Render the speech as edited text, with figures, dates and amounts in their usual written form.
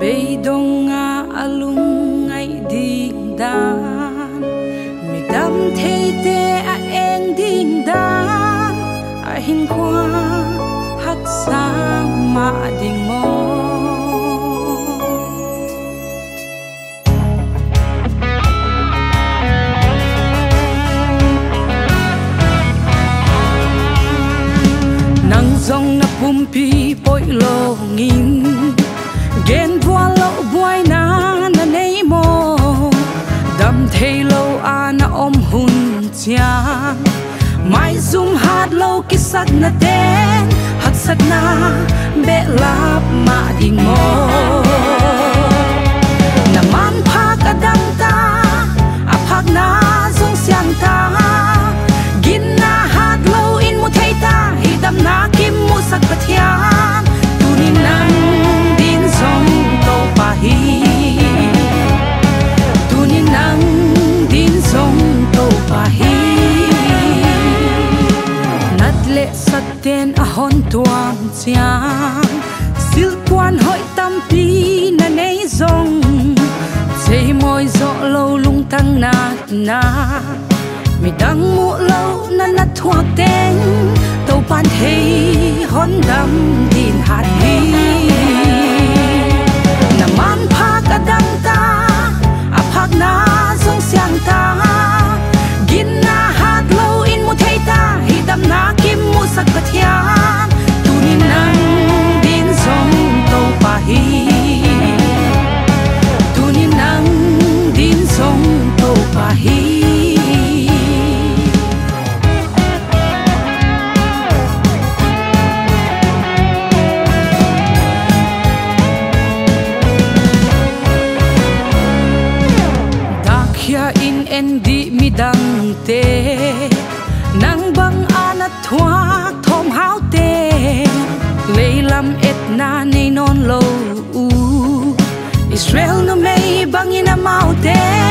lei dong nga alung ngay ding dan mi dam thei te a eng ding dan a hin kwa hat sang ma ding mo nang zong na pumpi poi lo ngin gen vua lo buai na na nei mo dam thei lo ana om hun chia mai zum hat lo kisak na ten hat sak na be lap ma ding mo na man phak adam ta a phak na zong siang ta gin na hat lo in mu thei ta hi dam na kim mu sak pathian tunin nang din song to pa hi tunin nang din song to pa hi nat le saten a hon tuam chiang sil quan hoi tam pi na nei zong chei moi zo lo lung tang na na mi dang mu lo na na thuak ten to pan thei hon dam din hat hi na man phak adam ta a phak na zong siang ta gin na hat lo in mu thei ta hi dam na kim mu sak pathian tunin nang din zong to pa hi tunin nang din zong to pa hi in en di mi dang te nang bang ana thuak thom hau te leilam et na nei non lo Israel no mei bang in a mountain